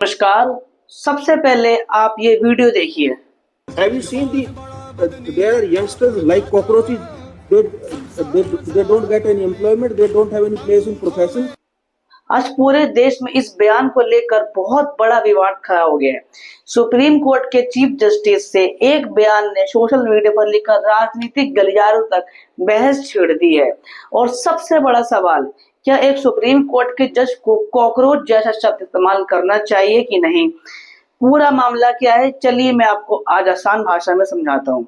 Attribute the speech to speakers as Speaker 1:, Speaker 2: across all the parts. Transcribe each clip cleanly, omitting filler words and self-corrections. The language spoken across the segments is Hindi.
Speaker 1: नमस्कार। सबसे पहले आप ये वीडियो देखिए।
Speaker 2: Have you seen there are youngsters like cockroaches? They, they don't get any employment. They don't have any place in profession.
Speaker 1: आज पूरे देश में इस बयान को लेकर बहुत बड़ा विवाद खड़ा हो गया है। सुप्रीम कोर्ट के चीफ जस्टिस से एक बयान ने सोशल मीडिया पर लेकर राजनीतिक गलियारों तक बहस छेड़ दी है। और सबसे बड़ा सवाल, क्या एक सुप्रीम कोर्ट के जज को कॉकरोच जैसा शब्द इस्तेमाल करना चाहिए कि नहीं? पूरा मामला क्या है, चलिए मैं आपको आज आसान भाषा में समझाता हूँ।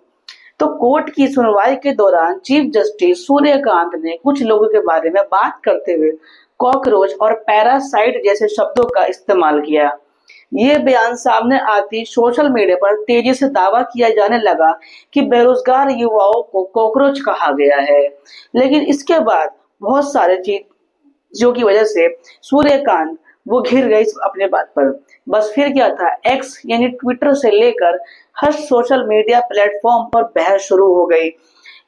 Speaker 1: तो कोर्ट की सुनवाई के दौरान चीफ जस्टिस सूर्यकांत ने कुछ लोगों के बारे में बात करते हुए कॉकरोच और पैरासाइट जैसे शब्दों का इस्तेमाल किया। ये बयान सामने आती सोशल मीडिया पर तेजी से दावा किया जाने लगा कि बेरोजगार युवाओं को कॉकरोच कहा गया है। लेकिन इसके बाद बहुत सारे चीजों की वजह से सूर्यकांत वो घिर गई अपने बात पर। बस फिर क्या था, एक्स यानी ट्विटर से लेकर हर सोशल मीडिया प्लेटफॉर्म पर बहस शुरू हो गई।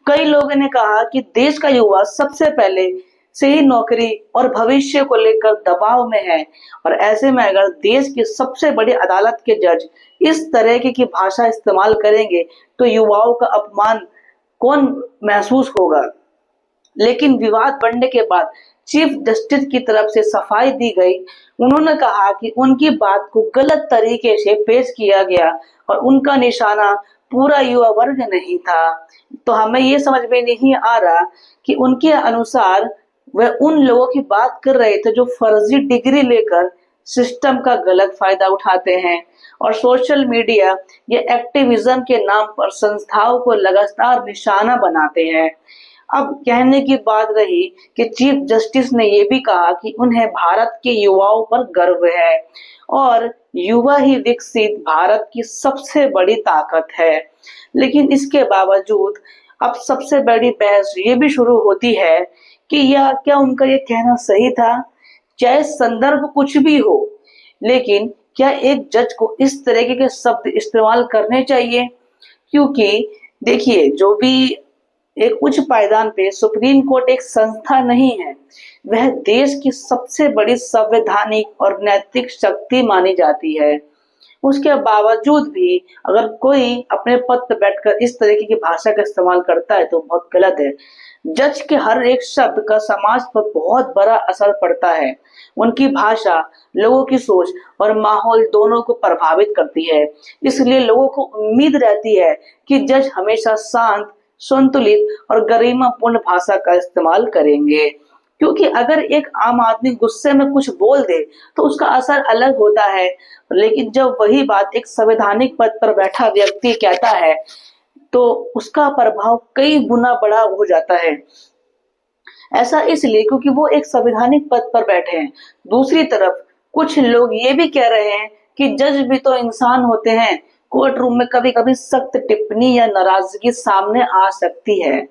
Speaker 1: कई लोगों ने कहा कि देश का युवा सबसे पहले से ही नौकरी और भविष्य को लेकर दबाव में है, और ऐसे में अगर देश की सबसे बड़ी अदालत के जज इस तरह की भाषा इस्तेमाल करेंगे तो युवाओं का अपमान कौन महसूस होगा। लेकिन विवाद बढ़ने के बाद चीफ जस्टिस की तरफ से सफाई दी गई। उन्होंने कहा कि उनकी बात को गलत तरीके से पेश किया गया और उनका निशाना पूरा युवा वर्ग नहीं था। तो हमें ये समझ में नहीं आ रहा कि उनके अनुसार वह उन लोगों की बात कर रहे थे जो फर्जी डिग्री लेकर सिस्टम का गलत फायदा उठाते हैं और सोशल मीडिया या एक्टिविज्म के नाम पर संस्थाओं को लगातार निशाना बनाते हैं। अब कहने की बात रही कि चीफ जस्टिस ने यह भी कहा कि उन्हें भारत के युवाओं पर गर्व है और युवा ही विकसित भारत की सबसे बड़ी ताकत है। लेकिन इसके बावजूद अब सबसे बड़ी बहस ये भी शुरू होती है कि यह क्या उनका ये कहना सही था। चाहे संदर्भ कुछ भी हो, लेकिन क्या एक जज को इस तरीके के शब्द इस्तेमाल करने चाहिए? क्योंकि देखिए, जो भी एक उच्च पायदान पे सुप्रीम कोर्ट एक संस्था नहीं है, वह देश की सबसे बड़ी संवैधानिक और नैतिक शक्ति मानी जाती है। उसके बावजूद भी अगर कोई अपने पद पर बैठकर इस तरीके की भाषा का इस्तेमाल करता है तो बहुत गलत है। जज के हर एक शब्द का समाज पर बहुत बड़ा असर पड़ता है। उनकी भाषा लोगों की सोच और माहौल दोनों को प्रभावित करती है। इसलिए लोगों को उम्मीद रहती है कि जज हमेशा शांत, संतुलित और गरिमापूर्ण भाषा का इस्तेमाल करेंगे। क्योंकि अगर एक आम आदमी गुस्से में कुछ बोल दे तो उसका असर अलग होता है, लेकिन जब वही बात एक संवैधानिक पद पर बैठा व्यक्ति कहता है तो उसका प्रभाव कई गुना बड़ा हो जाता है। ऐसा इसलिए क्योंकि वो एक संवैधानिक पद पर बैठे हैं। दूसरी तरफ कुछ लोग ये भी कह रहे हैं कि जज भी तो इंसान होते हैं, कोर्ट रूम में कभी कभी सख्त टिप्पणी या नाराजगी सामने आ सकती है।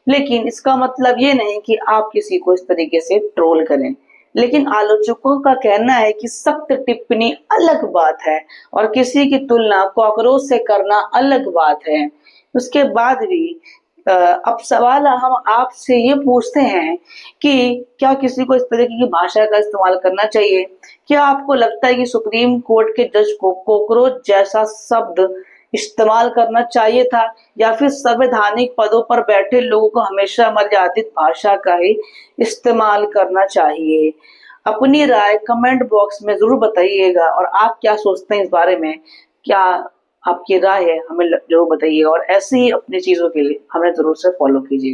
Speaker 1: लेकिन इसका मतलब ये नहीं कि आप किसी को इस तरीके से ट्रोल करें। लेकिन आलोचकों का कहना है कि सख्त टिप्पणी अलग बात है और किसी की तुलना कॉकरोच से करना अलग बात है। उसके बाद भी अब सवाल हम आपसे ये पूछते हैं कि क्या किसी को इस तरीके की भाषा का इस्तेमाल करना चाहिए? क्या आपको लगता है कि सुप्रीम कोर्ट के जज को कॉकरोच जैसा शब्द इस्तेमाल करना चाहिए था, या फिर संवैधानिक पदों पर बैठे लोगों को हमेशा मर्यादित भाषा का ही इस्तेमाल करना चाहिए? अपनी राय कमेंट बॉक्स में जरूर बताइएगा। और आप क्या सोचते हैं इस बारे में? क्या आपकी राय है, हमें जरूर बताइएगा। और ऐसे ही अपनी चीजों के लिए हमें जरूर से फॉलो कीजिएगा।